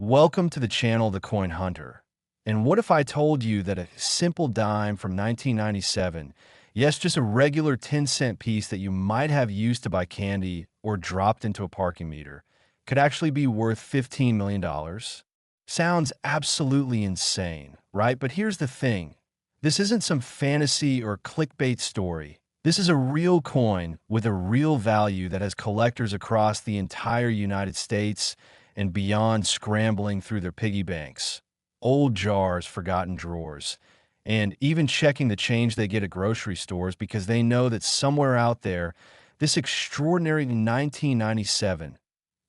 Welcome to the channel The Coin Hunter. And what if I told you that a simple dime from 1997, yes, just a regular 10-cent piece that you might have used to buy candy or dropped into a parking meter, could actually be worth $15 million? Sounds absolutely insane, right? But here's the thing. This isn't some fantasy or clickbait story. This is a real coin with a real value that has collectors across the entire United States and beyond scrambling through their piggy banks, old jars, forgotten drawers, and even checking the change they get at grocery stores because they know that somewhere out there, this extraordinary 1997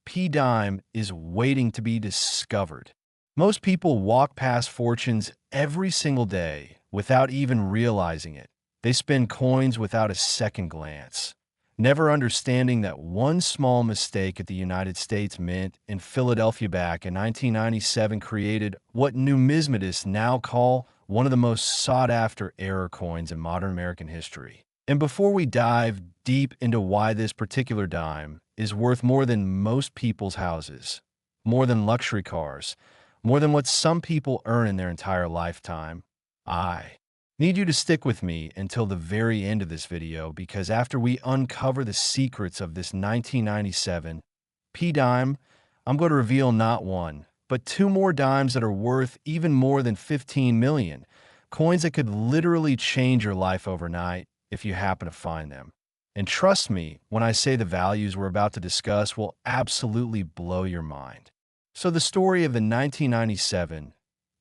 P-dime is waiting to be discovered. Most people walk past fortunes every single day without even realizing it. They spend coins without a second glance, never understanding that one small mistake at the United States Mint in Philadelphia back in 1997 created what numismatists now call one of the most sought-after error coins in modern American history. And before we dive deep into why this particular dime is worth more than most people's houses, more than luxury cars, more than what some people earn in their entire lifetime, I need you to stick with me until the very end of this video, because after we uncover the secrets of this 1997 P-dime, I'm going to reveal not one, but two more dimes that are worth even more than 15 million, coins that could literally change your life overnight if you happen to find them. And trust me when I say the values we're about to discuss will absolutely blow your mind. So the story of the 1997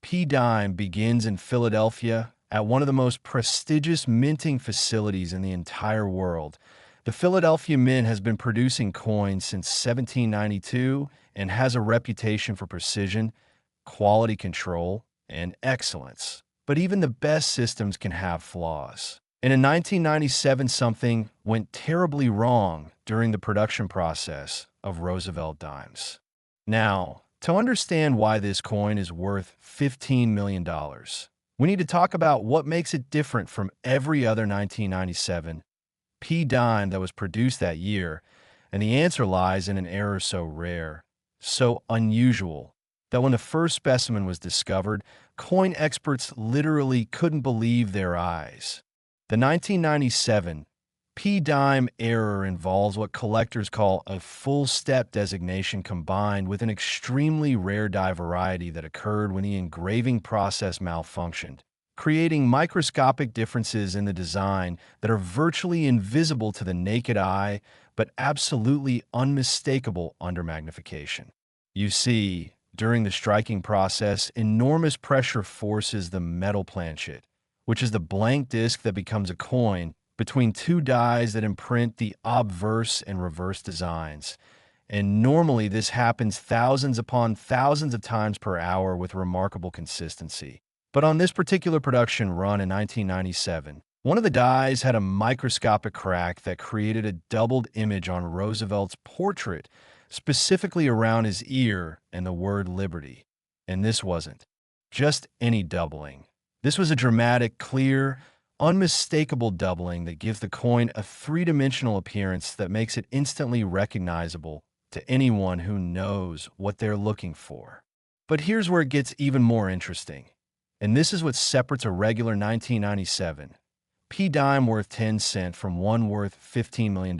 P-dime begins in Philadelphia at one of the most prestigious minting facilities in the entire world. The Philadelphia Mint has been producing coins since 1792 and has a reputation for precision, quality control, and excellence. But even the best systems can have flaws. And in 1997, something went terribly wrong during the production process of Roosevelt dimes. Now, to understand why this coin is worth $15 million, we need to talk about what makes it different from every other 1997 P-dime that was produced that year, and the answer lies in an error so rare, so unusual, that when the first specimen was discovered, coin experts literally couldn't believe their eyes. The 1997 P-dime error involves what collectors call a full-step designation combined with an extremely rare die variety that occurred when the engraving process malfunctioned, creating microscopic differences in the design that are virtually invisible to the naked eye but absolutely unmistakable under magnification. You see, during the striking process, enormous pressure forces the metal planchet, which is the blank disc that becomes a coin, between two dies that imprint the obverse and reverse designs. And normally this happens thousands upon thousands of times per hour with remarkable consistency. But on this particular production run in 1997, one of the dies had a microscopic crack that created a doubled image on Roosevelt's portrait, specifically around his ear and the word liberty. And this wasn't just any doubling. This was a dramatic, clear, unmistakable doubling that gives the coin a three-dimensional appearance that makes it instantly recognizable to anyone who knows what they're looking for. But here's where it gets even more interesting. And this is what separates a regular 1997 P-dime worth 10 cents from one worth $15 million.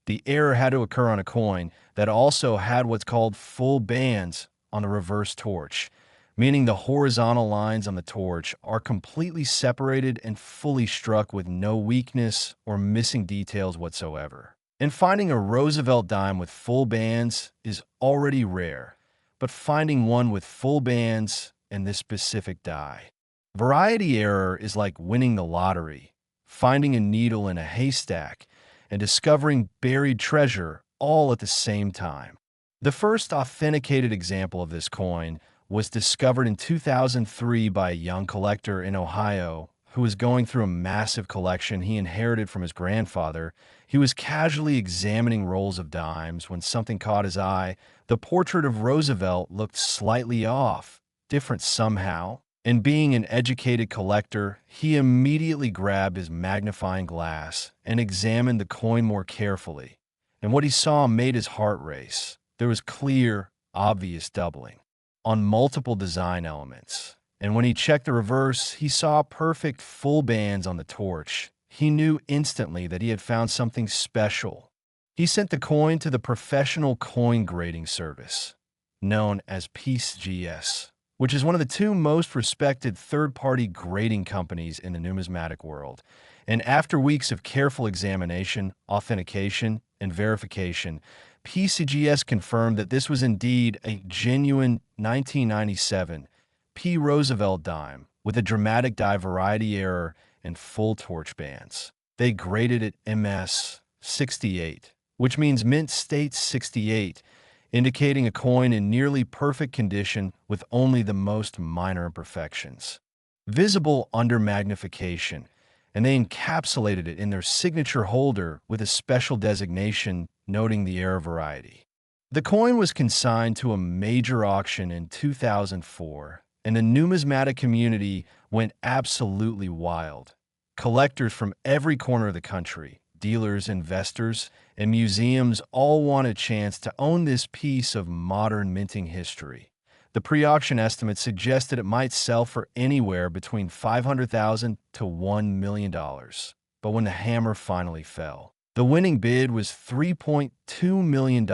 The error had to occur on a coin that also had what's called full bands on the reverse torch, meaning the horizontal lines on the torch are completely separated and fully struck with no weakness or missing details whatsoever. And finding a Roosevelt dime with full bands is already rare, but finding one with full bands and this specific die. Variety error is like winning the lottery, finding a needle in a haystack, and discovering buried treasure all at the same time. The first authenticated example of this coin was discovered in 2003 by a young collector in Ohio who was going through a massive collection he inherited from his grandfather. He was casually examining rolls of dimes when something caught his eye. The portrait of Roosevelt looked slightly off, different somehow, and being an educated collector, he immediately grabbed his magnifying glass and examined the coin more carefully. And what he saw made his heart race. There was clear, obvious doubling. on multiple design elements. And when he checked the reverse, he saw perfect full bands on the torch. He knew instantly that he had found something special. He sent the coin to the professional coin grading service, known as PGS, which is one of the two most respected third-party grading companies in the numismatic world. And after weeks of careful examination, authentication, and verification, PCGS confirmed that this was indeed a genuine 1997 P. Roosevelt dime with a dramatic die variety error and full torch bands. They graded it MS 68, which means mint state 68, indicating a coin in nearly perfect condition with only the most minor imperfections visible under magnification, and they encapsulated it in their signature holder with a special designation noting the error variety. The coin was consigned to a major auction in 2004, and the numismatic community went absolutely wild. Collectors from every corner of the country, dealers, investors, and museums all want a chance to own this piece of modern minting history. The pre-auction estimates suggested it might sell for anywhere between $500,000 to $1 million. But when the hammer finally fell, the winning bid was $3.2 million,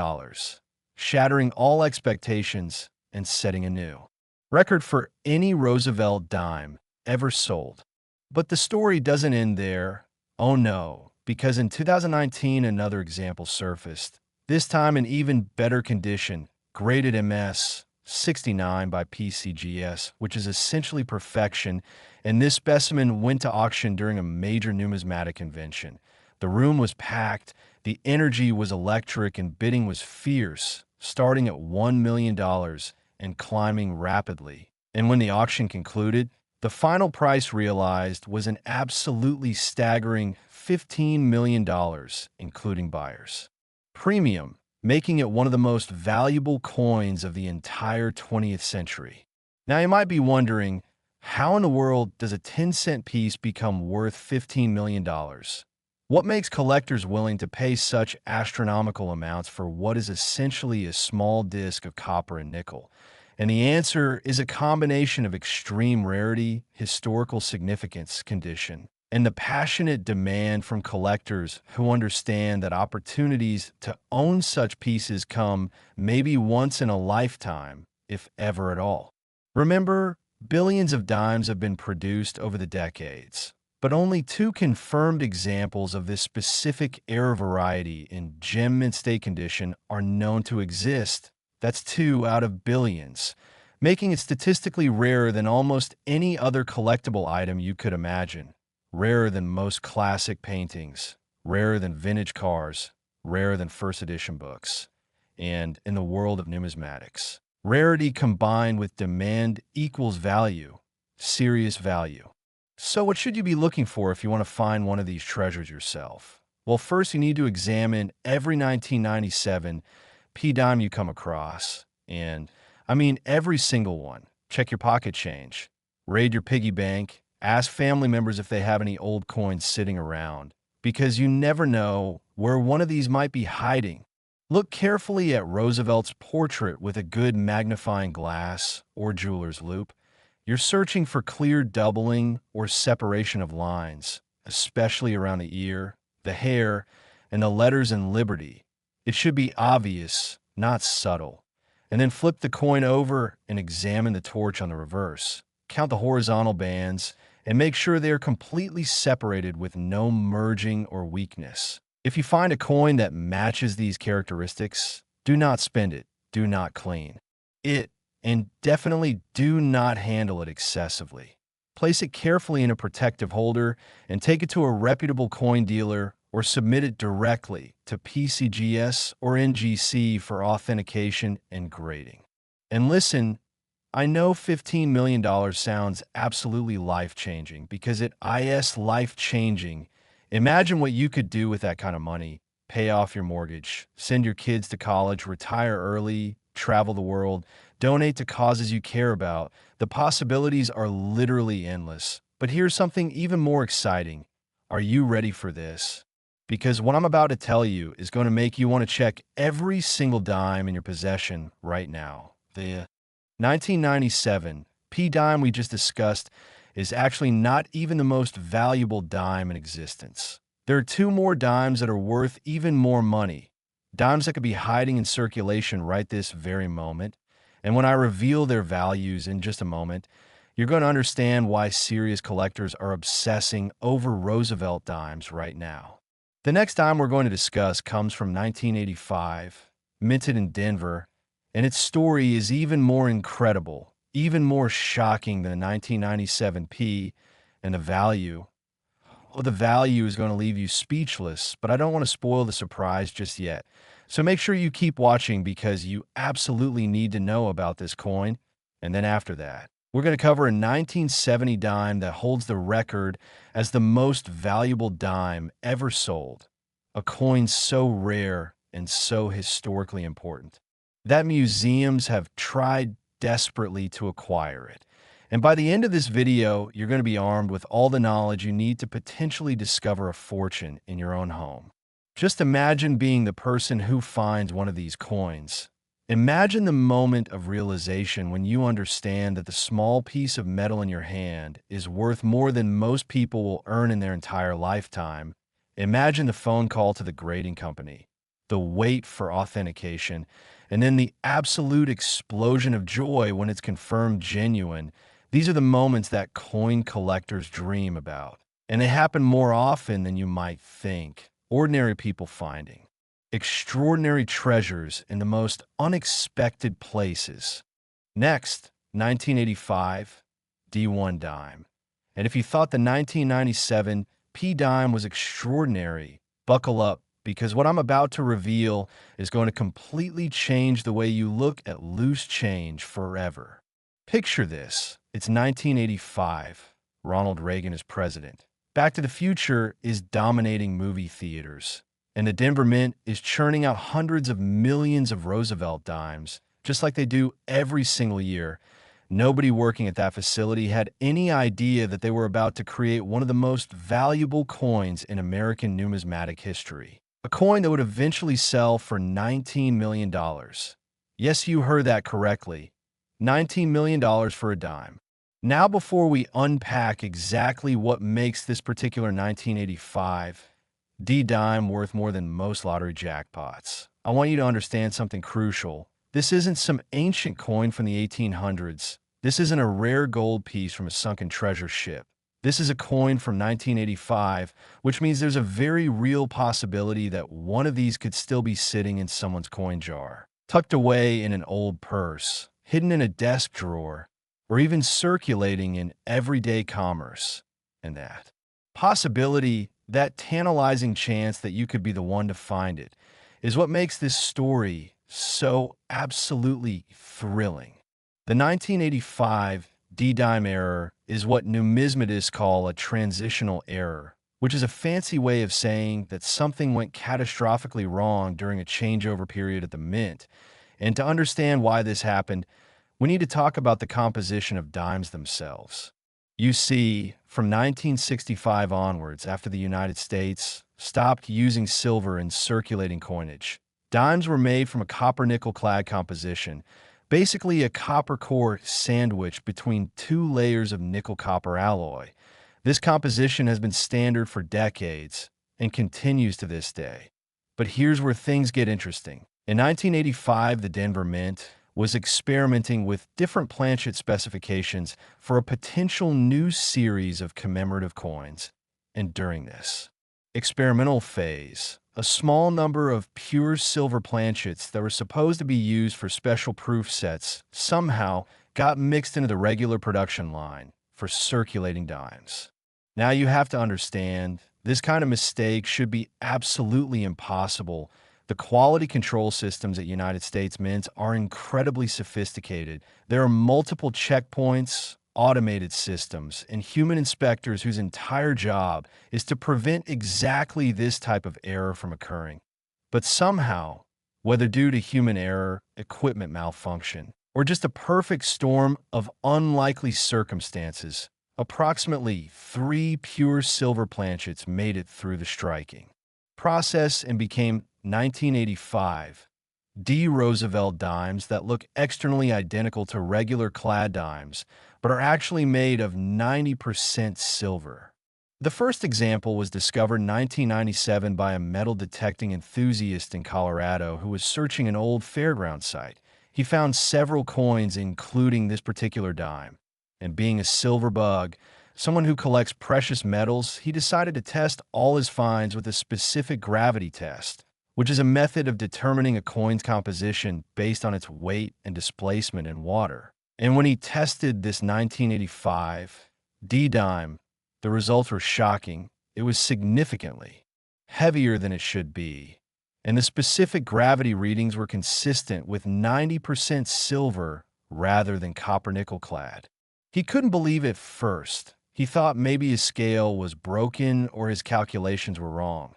shattering all expectations and setting a new record for any Roosevelt dime ever sold. But the story doesn't end there. Oh no, because in 2019 another example surfaced, this time in even better condition, graded MS 69 by PCGS, which is essentially perfection, and this specimen went to auction during a major numismatic convention. The room was packed, the energy was electric, and bidding was fierce, starting at $1 million and climbing rapidly. And when the auction concluded, the final price realized was an absolutely staggering $15 million, including buyers. Premium, making it one of the most valuable coins of the entire 20th century. Now you might be wondering, how in the world does a 10-cent piece become worth $15 million? What makes collectors willing to pay such astronomical amounts for what is essentially a small disc of copper and nickel? And the answer is a combination of extreme rarity, historical significance, condition, and the passionate demand from collectors who understand that opportunities to own such pieces come maybe once in a lifetime, if ever at all. Remember, billions of dimes have been produced over the decades, but only two confirmed examples of this specific error variety in gem mint state condition are known to exist. That's 2 out of billions, making it statistically rarer than almost any other collectible item you could imagine. Rarer than most classic paintings, rarer than vintage cars, rarer than first edition books. And in the world of numismatics, rarity combined with demand equals value, serious value. So what should you be looking for if you want to find one of these treasures yourself? Well, first you need to examine every 1997 P-dime you come across. And I mean every single one. Check your pocket change. Raid your piggy bank. Ask family members if they have any old coins sitting around, because you never know where one of these might be hiding. Look carefully at Roosevelt's portrait with a good magnifying glass or jeweler's loupe. You're searching for clear doubling or separation of lines, especially around the ear, the hair, and the letters in Liberty. It should be obvious, not subtle. And then flip the coin over and examine the torch on the reverse. Count the horizontal bands and make sure they are completely separated with no merging or weakness. If you find a coin that matches these characteristics, do not spend it, do not clean it, and definitely do not handle it excessively. Place it carefully in a protective holder and take it to a reputable coin dealer or submit it directly to PCGS or NGC for authentication and grading. And listen, I know $15 million sounds absolutely life-changing because it is life-changing. Imagine what you could do with that kind of money. Pay off your mortgage, send your kids to college, retire early, travel the world, donate to causes you care about. The possibilities are literally endless. But here's something even more exciting. Are you ready for this? Because what I'm about to tell you is going to make you want to check every single dime in your possession right now. The 1997, P dime we just discussed is actually not even the most valuable dime in existence. There are two more dimes that are worth even more money, dimes that could be hiding in circulation right this very moment. And when I reveal their values in just a moment, you're going to understand why serious collectors are obsessing over Roosevelt dimes right now. The next dime we're going to discuss comes from 1985, minted in Denver, and its story is even more incredible, even more shocking than the 1997 P, and the value. Well, the value is going to leave you speechless, but I don't want to spoil the surprise just yet. So make sure you keep watching because you absolutely need to know about this coin. And then after that, we're going to cover a 1970 dime that holds the record as the most valuable dime ever sold. A coin so rare and so historically important that museums have tried desperately to acquire it. And by the end of this video, you're going to be armed with all the knowledge you need to potentially discover a fortune in your own home. Just imagine being the person who finds one of these coins. Imagine the moment of realization when you understand that the small piece of metal in your hand is worth more than most people will earn in their entire lifetime. Imagine the phone call to the grading company, the wait for authentication, and then the absolute explosion of joy when it's confirmed genuine. These are the moments that coin collectors dream about, and they happen more often than you might think. Ordinary people finding extraordinary treasures in the most unexpected places. Next, 1985, D1 dime. And if you thought the 1997 P dime was extraordinary, buckle up, because what I'm about to reveal is going to completely change the way you look at loose change forever. Picture this. It's 1985. Ronald Reagan is president. Back to the Future is dominating movie theaters. And the Denver Mint is churning out hundreds of millions of Roosevelt dimes, just like they do every single year. Nobody working at that facility had any idea that they were about to create one of the most valuable coins in American numismatic history. A coin that would eventually sell for $19 million. Yes, you heard that correctly. $19 million for a dime. Now, before we unpack exactly what makes this particular 1985 D dime worth more than most lottery jackpots, I want you to understand something crucial. This isn't some ancient coin from the 1800s. This isn't a rare gold piece from a sunken treasure ship. This is a coin from 1985, which means there's a very real possibility that one of these could still be sitting in someone's coin jar, tucked away in an old purse, hidden in a desk drawer, or even circulating in everyday commerce. And that possibility, that tantalizing chance that you could be the one to find it, is what makes this story so absolutely thrilling. The 1985 D-dime error is what numismatists call a transitional error, which is a fancy way of saying that something went catastrophically wrong during a changeover period at the mint. And to understand why this happened, we need to talk about the composition of dimes themselves. You see, from 1965 onwards, after the United States stopped using silver in circulating coinage, dimes were made from a copper-nickel clad composition, basically a copper core sandwiched between two layers of nickel-copper alloy. This composition has been standard for decades and continues to this day. But here's where things get interesting. In 1985, the Denver Mint was experimenting with different planchet specifications for a potential new series of commemorative coins. And during this experimental phase, a small number of pure silver planchets that were supposed to be used for special proof sets somehow got mixed into the regular production line for circulating dimes. Now you have to understand, this kind of mistake should be absolutely impossible. The quality control systems at United States mints are incredibly sophisticated. There are multiple checkpoints, automated systems, and human inspectors whose entire job is to prevent exactly this type of error from occurring. But somehow, whether due to human error, equipment malfunction, or just a perfect storm of unlikely circumstances, approximately 3 pure silver planchets made it through the striking process and became 1985 D. Roosevelt dimes that look externally identical to regular clad dimes, but are actually made of 90% silver. The first example was discovered in 1997 by a metal detecting enthusiast in Colorado who was searching an old fairground site. He found several coins, including this particular dime. And being a silver bug, someone who collects precious metals, he decided to test all his finds with a specific gravity test, which is a method of determining a coin's composition based on its weight and displacement in water. And when he tested this 1985 D dime, the results were shocking. It was significantly heavier than it should be, and the specific gravity readings were consistent with 90% silver rather than copper-nickel clad. He couldn't believe it first. He thought maybe his scale was broken or his calculations were wrong.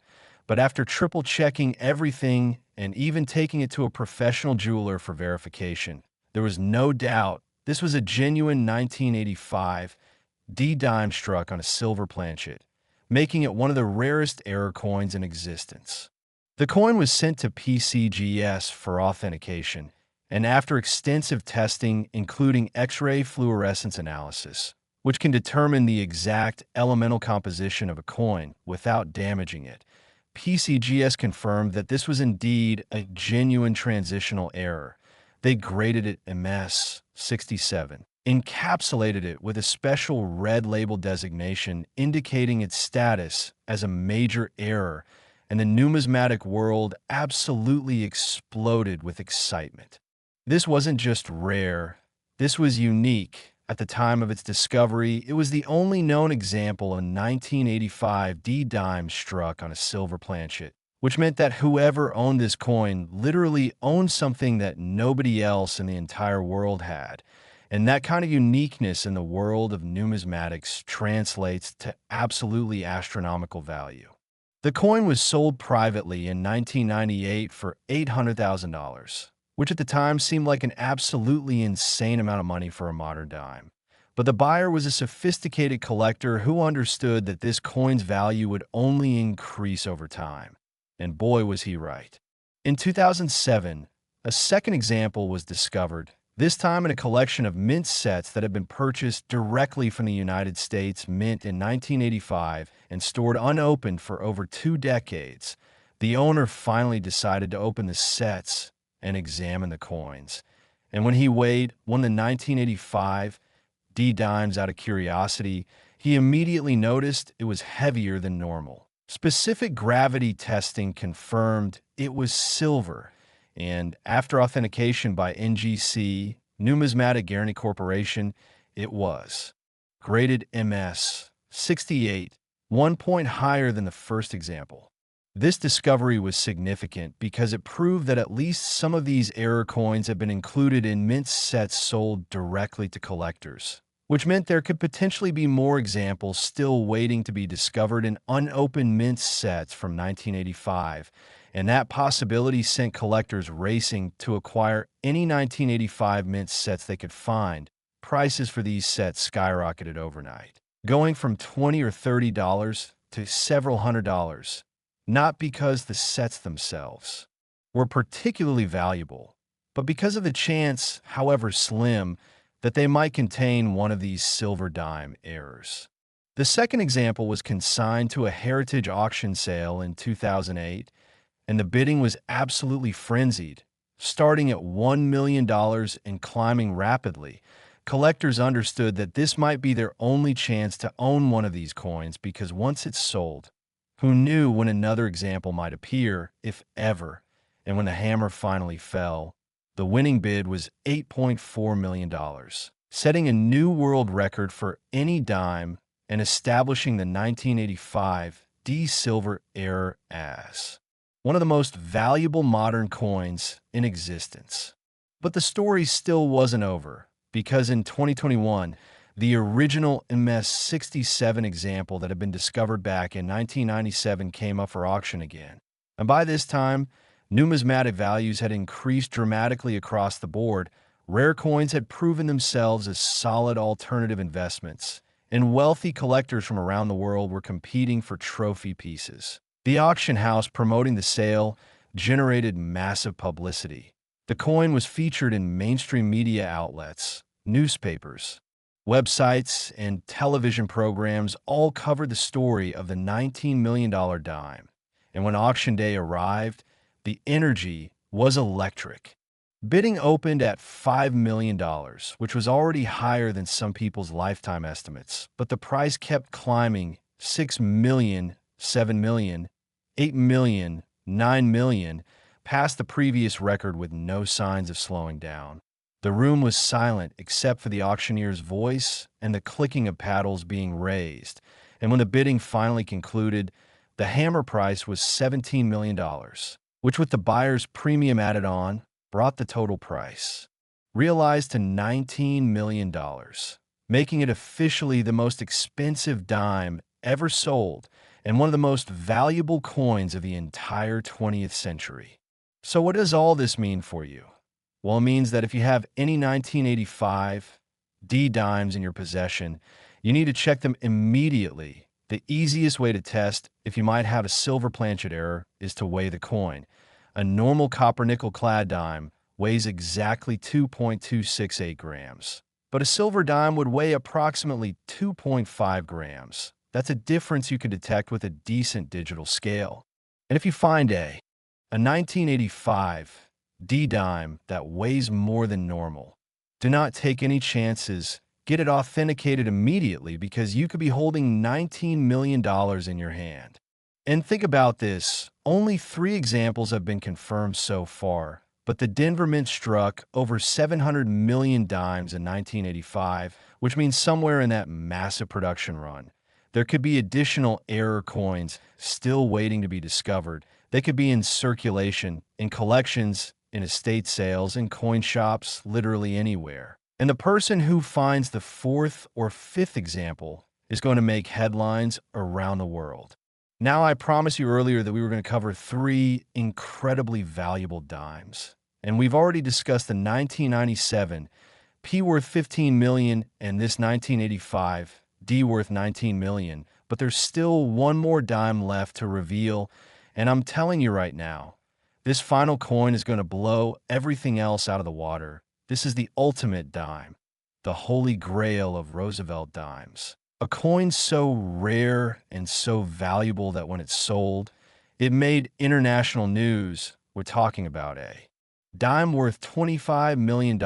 But after triple-checking everything and even taking it to a professional jeweler for verification, there was no doubt this was a genuine 1985 D dime struck on a silver planchet, making it one of the rarest error coins in existence. The coin was sent to PCGS for authentication, and after extensive testing, including X-ray fluorescence analysis, which can determine the exact elemental composition of a coin without damaging it, PCGS confirmed that this was indeed a genuine transitional error. They graded it MS 67, encapsulated it with a special red label designation indicating its status as a major error, and the numismatic world absolutely exploded with excitement. This wasn't just rare, this was unique. At the time of its discovery, it was the only known example of a 1985 D dime struck on a silver planchet, which meant that whoever owned this coin literally owned something that nobody else in the entire world had. And that kind of uniqueness in the world of numismatics translates to absolutely astronomical value. The coin was sold privately in 1998 for $800,000, which at the time seemed like an absolutely insane amount of money for a modern dime. But the buyer was a sophisticated collector who understood that this coin's value would only increase over time. And boy, was he right. In 2007, a second example was discovered, this time in a collection of mint sets that had been purchased directly from the United States Mint in 1985 and stored unopened for over 2 decades. The owner finally decided to open the sets and examine the coins. And when he weighed one of the 1985 D dimes out of curiosity, he immediately noticed it was heavier than normal. Specific gravity testing confirmed it was silver, and after authentication by NGC, Numismatic Guarantee Corporation, it was graded MS 68, 1 point higher than the first example. This discovery was significant because it proved that at least some of these error coins had been included in mint sets sold directly to collectors, which meant there could potentially be more examples still waiting to be discovered in unopened mint sets from 1985, and that possibility sent collectors racing to acquire any 1985 mint sets they could find. Prices for these sets skyrocketed overnight, going from $20 or $30 to several $100s, not because the sets themselves were particularly valuable, but because of the chance, however slim, that they might contain one of these silver dime errors. The second example was consigned to a heritage auction sale in 2008, and the bidding was absolutely frenzied, starting at $1 million and climbing rapidly. Collectors understood that this might be their only chance to own one of these coins because once it's sold, who knew when another example might appear, if ever? And when the hammer finally fell, the winning bid was $8.4 million, setting a new world record for any dime and establishing the 1985 D silver error as one of the most valuable modern coins in existence. But the story still wasn't over, because in 2021, the original MS-67 example that had been discovered back in 1997 came up for auction again. And by this time, numismatic values had increased dramatically across the board. Rare coins had proven themselves as solid alternative investments, and wealthy collectors from around the world were competing for trophy pieces. The auction house promoting the sale generated massive publicity. The coin was featured in mainstream media outlets, newspapers, websites, and television programs all covered the story of the $19 million dime. And when auction day arrived, the energy was electric. Bidding opened at $5 million, which was already higher than some people's lifetime estimates, but the price kept climbing: 6 million, 7 million, 8 million, 9 million, past the previous record with no signs of slowing down. The room was silent except for the auctioneer's voice and the clicking of paddles being raised, and when the bidding finally concluded, the hammer price was $17 million, which, with the buyer's premium added on, brought the total price realized to $19 million, making it officially the most expensive dime ever sold and one of the most valuable coins of the entire 20th century. So what does all this mean for you? Well, it means that if you have any 1985 D dimes in your possession, you need to check them immediately. The easiest way to test if you might have a silver planchet error is to weigh the coin. A normal copper-nickel clad dime weighs exactly 2.268 grams, but a silver dime would weigh approximately 2.5 grams. That's a difference you can detect with a decent digital scale. And if you find a 1985 D dime that weighs more than normal, do not take any chances. Get it authenticated immediately, because you could be holding $19 million in your hand. And think about this, only 3 examples have been confirmed so far, but the Denver Mint struck over 700 million dimes in 1985, which means somewhere in that massive production run, there could be additional error coins still waiting to be discovered. They could be in circulation, in collections, in estate sales, in coin shops, literally anywhere. And the person who finds the 4th or 5th example is going to make headlines around the world. Now, I promised you earlier that we were going to cover 3 incredibly valuable dimes. And we've already discussed the 1997 P worth $15 million and this 1985 D worth $19 million. But there's still one more dime left to reveal. And I'm telling you right now, this final coin is going to blow everything else out of the water. This is the ultimate dime, the holy grail of Roosevelt dimes. A coin so rare and so valuable that when it's sold, it made international news. We're talking about a dime worth $25 million.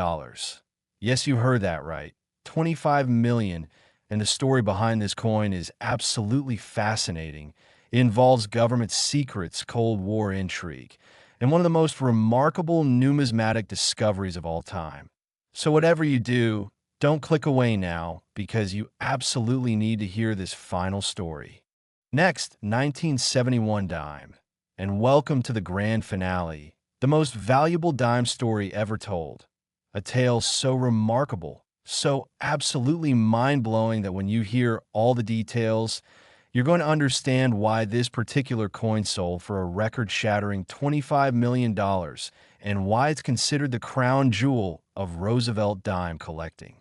Yes, you heard that right. $25 million. And the story behind this coin is absolutely fascinating. It involves government secrets, Cold War intrigue, and one of the most remarkable numismatic discoveries of all time. So whatever you do, don't click away now, because you absolutely need to hear this final story. Next, 1971 dime. And welcome to the grand finale, the most valuable dime story ever told. A tale so remarkable, so absolutely mind-blowing that when you hear all the details, you're going to understand why this particular coin sold for a record-shattering $25 million and why it's considered the crown jewel of Roosevelt dime collecting.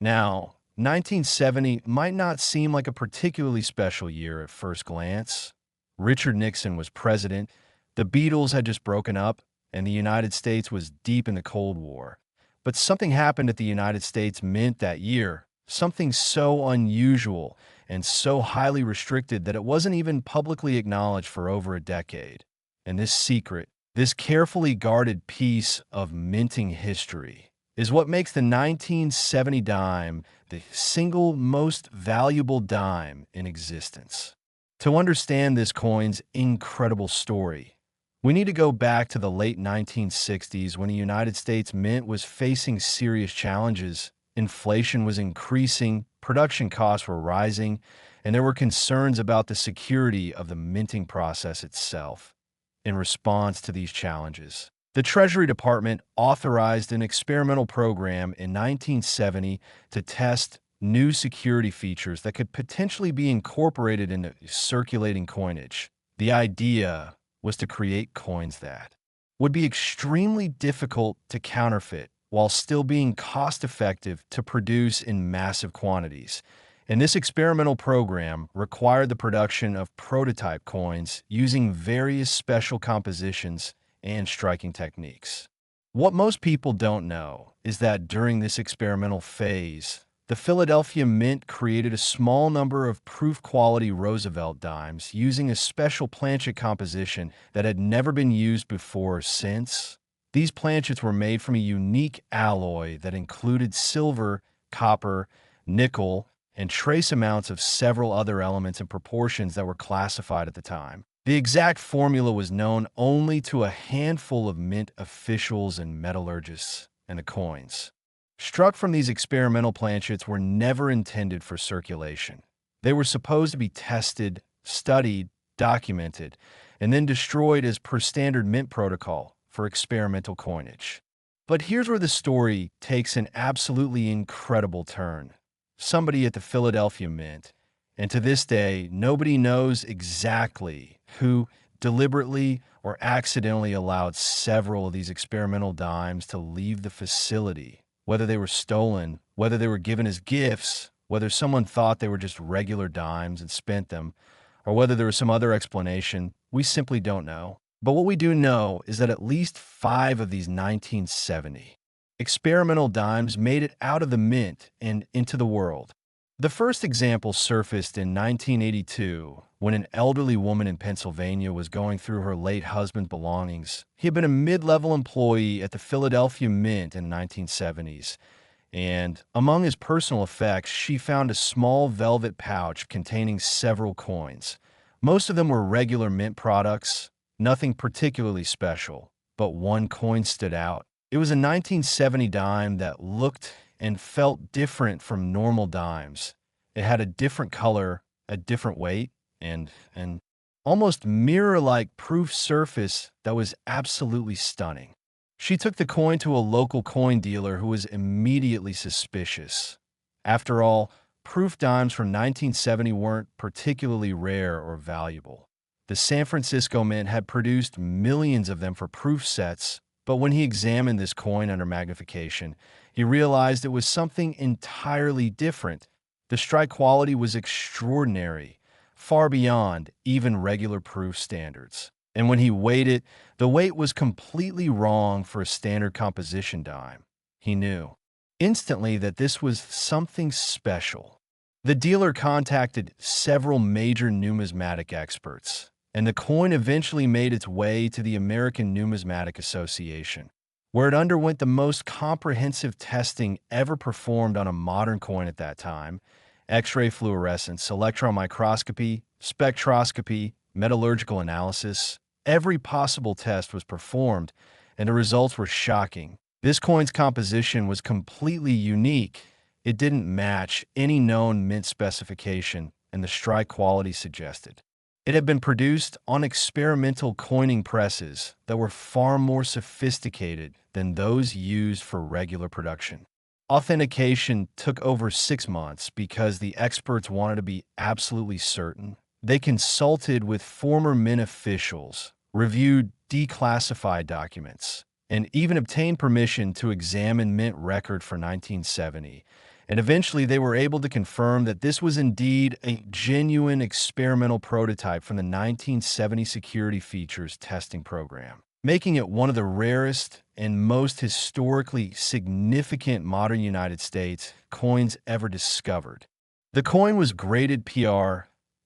Now, 1970 might not seem like a particularly special year at first glance. Richard Nixon was president, the Beatles had just broken up, and the United States was deep in the Cold War. But something happened at the United States Mint that year, something so unusual and so highly restricted that it wasn't even publicly acknowledged for over a decade. And this secret, this carefully guarded piece of minting history, is what makes the 1970 dime the single most valuable dime in existence. To understand this coin's incredible story, we need to go back to the late 1960s, when the United States Mint was facing serious challenges. Inflation was increasing, production costs were rising, and there were concerns about the security of the minting process itself. In response to these challenges, the Treasury Department authorized an experimental program in 1970 to test new security features that could potentially be incorporated into circulating coinage. The idea was to create coins that would be extremely difficult to counterfeit while still being cost-effective to produce in massive quantities. And this experimental program required the production of prototype coins using various special compositions and striking techniques. What most people don't know is that during this experimental phase, the Philadelphia Mint created a small number of proof-quality Roosevelt dimes using a special planchet composition that had never been used before or since. These planchets were made from a unique alloy that included silver, copper, nickel, and trace amounts of several other elements and proportions that were classified at the time. The exact formula was known only to a handful of mint officials and metallurgists, and the coins struck from these experimental planchets were never intended for circulation. They were supposed to be tested, studied, documented, and then destroyed as per standard mint protocol for experimental coinage. But here's where the story takes an absolutely incredible turn. Somebody at the Philadelphia Mint, and to this day, nobody knows exactly who deliberately or accidentally allowed several of these experimental dimes to leave the facility. Whether they were stolen, whether they were given as gifts, whether someone thought they were just regular dimes and spent them, or whether there was some other explanation, we simply don't know. But what we do know is that at least 5 of these 1970 experimental dimes made it out of the mint and into the world. The first example surfaced in 1982 when an elderly woman in Pennsylvania was going through her late husband's belongings. He had been a mid-level employee at the Philadelphia Mint in the 1970s, and among his personal effects, she found a small velvet pouch containing several coins. Most of them were regular mint products, nothing particularly special, but one coin stood out. It was a 1970 dime that looked and felt different from normal dimes. It had a different color, a different weight, and an almost mirror-like proof surface that was absolutely stunning. She took the coin to a local coin dealer who was immediately suspicious. After all, proof dimes from 1970 weren't particularly rare or valuable. The San Francisco Mint had produced millions of them for proof sets, but when he examined this coin under magnification, he realized it was something entirely different. The strike quality was extraordinary, far beyond even regular proof standards. And when he weighed it, the weight was completely wrong for a standard composition dime. He knew instantly that this was something special. The dealer contacted several major numismatic experts, and the coin eventually made its way to the American Numismatic Association, where it underwent the most comprehensive testing ever performed on a modern coin at that time: X-ray fluorescence, electron microscopy, spectroscopy, metallurgical analysis. Every possible test was performed, and the results were shocking. This coin's composition was completely unique. It didn't match any known mint specification, and the strike quality suggested. It had been produced on experimental coining presses that were far more sophisticated than those used for regular production. Authentication took over 6 months because the experts wanted to be absolutely certain. They consulted with former mint officials, reviewed declassified documents, and even obtained permission to examine mint record for 1970. And eventually they were able to confirm that this was indeed a genuine experimental prototype from the 1970 security features testing program, making it one of the rarest and most historically significant modern United States coins ever discovered. The coin was graded PR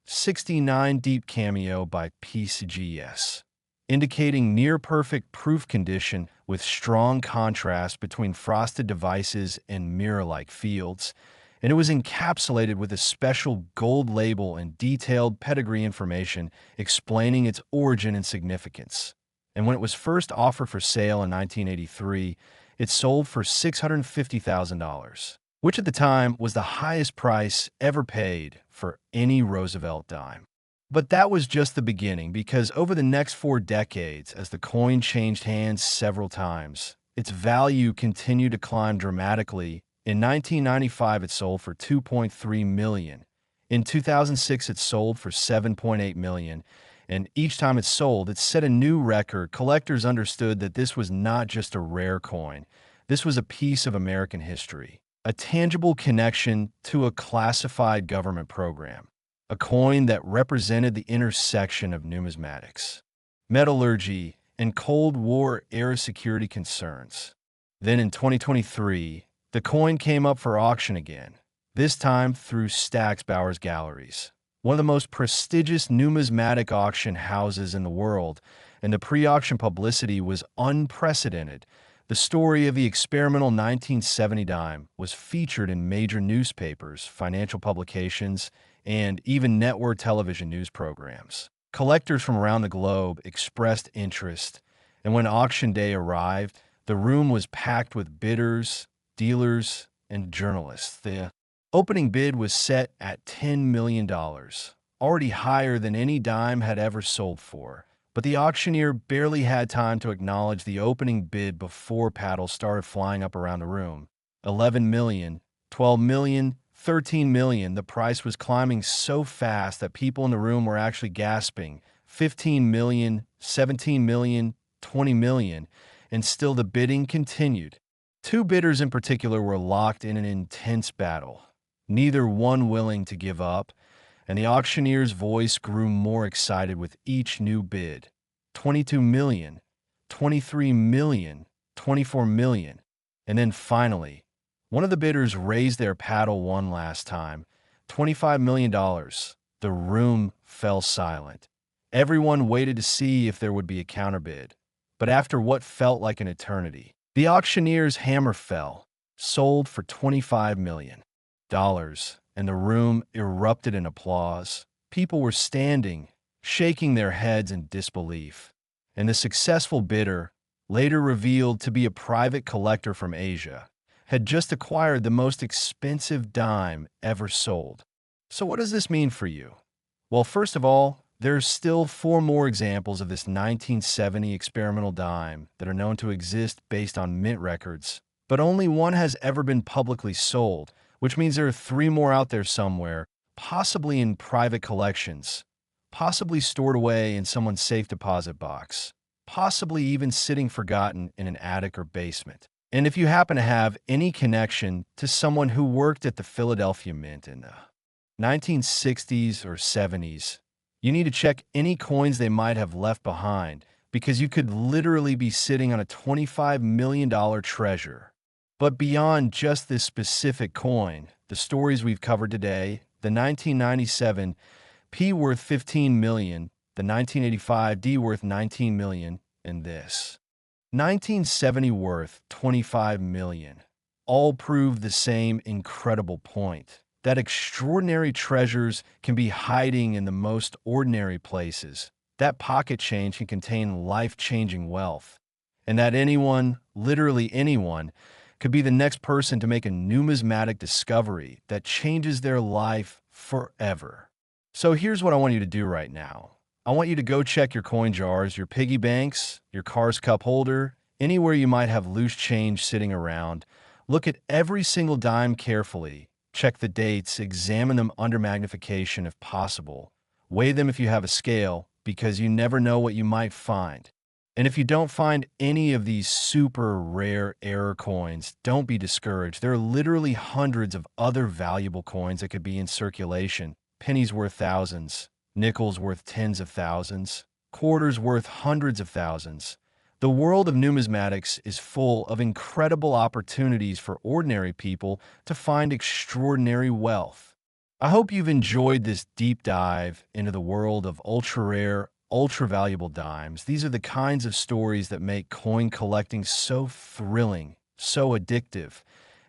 69 deep cameo by PCGS, indicating near-perfect proof condition with strong contrast between frosted devices and mirror-like fields, and it was encapsulated with a special gold label and detailed pedigree information explaining its origin and significance. And when it was first offered for sale in 1983, it sold for $650,000, which at the time was the highest price ever paid for any Roosevelt dime. But that was just the beginning, because over the next 4 decades, as the coin changed hands several times, its value continued to climb dramatically. In 1995, it sold for $2.3 million. In 2006, it sold for $7.8 million. And each time it sold, it set a new record. Collectors understood that this was not just a rare coin. This was a piece of American history, a tangible connection to a classified government program, a coin that represented the intersection of numismatics, metallurgy, and Cold War-era security concerns. Then in 2023, the coin came up for auction again, this time through Stack's Bowers Galleries, one of the most prestigious numismatic auction houses in the world, and the pre-auction publicity was unprecedented. The story of the experimental 1970 dime was featured in major newspapers, financial publications, and even network television news programs. Collectors from around the globe expressed interest, and when auction day arrived, the room was packed with bidders, dealers, and journalists. The opening bid was set at $10 million, already higher than any dime had ever sold for. But the auctioneer barely had time to acknowledge the opening bid before paddles started flying up around the room. 11 million, 12 million, 13 million. The price was climbing so fast that people in the room were actually gasping. 15 million, 17 million, 20 million, and still the bidding continued. Two bidders in particular were locked in an intense battle, neither one willing to give up, and the auctioneer's voice grew more excited with each new bid. 22 million, 23 million, 24 million. And then finally, one of the bidders raised their paddle one last time, $25 million. The room fell silent. Everyone waited to see if there would be a counterbid. But after what felt like an eternity, the auctioneer's hammer fell, sold for $25 million. And the room erupted in applause. People were standing, shaking their heads in disbelief. And the successful bidder, later revealed to be a private collector from Asia, had just acquired the most expensive dime ever sold. So what does this mean for you? Well, first of all, there's still 4 more examples of this 1970 experimental dime that are known to exist based on mint records, but only one has ever been publicly sold, which means there are 3 more out there somewhere, possibly in private collections, possibly stored away in someone's safe deposit box, possibly even sitting forgotten in an attic or basement. And if you happen to have any connection to someone who worked at the Philadelphia Mint in the 1960s or 70s, you need to check any coins they might have left behind, because you could literally be sitting on a $25 million treasure. But beyond just this specific coin, the stories we've covered today, the 1997 P worth $15 million, the 1985 D worth $19 million, and this 1970 worth $25 million, all prove the same incredible point, that extraordinary treasures can be hiding in the most ordinary places, that pocket change can contain life-changing wealth, and that anyone, literally anyone, could be the next person to make a numismatic discovery that changes their life forever. So here's what I want you to do right now. I want you to go check your coin jars, your piggy banks, your car's cup holder, anywhere you might have loose change sitting around. Look at every single dime carefully. Check the dates, examine them under magnification if possible. Weigh them if you have a scale, because you never know what you might find. And if you don't find any of these super rare error coins, don't be discouraged. There are literally hundreds of other valuable coins that could be in circulation. Pennies worth thousands, nickels worth tens of thousands, quarters worth hundreds of thousands. The world of numismatics is full of incredible opportunities for ordinary people to find extraordinary wealth. I hope you've enjoyed this deep dive into the world of ultra-rare, ultra-valuable dimes. These are the kinds of stories that make coin collecting so thrilling, so addictive,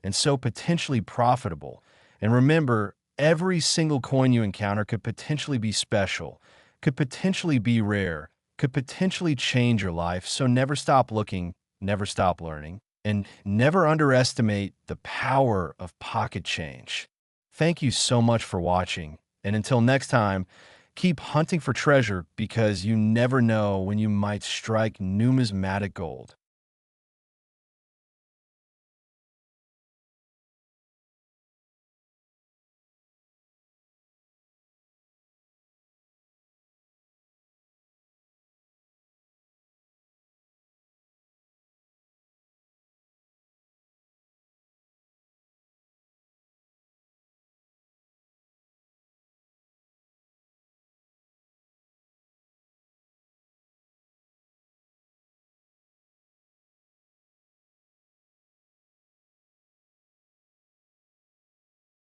and so potentially profitable. And remember, every single coin you encounter could potentially be special, could potentially be rare, could potentially change your life. So never stop looking, never stop learning, and never underestimate the power of pocket change. Thank you so much for watching, and until next time, keep hunting for treasure, because you never know when you might strike numismatic gold.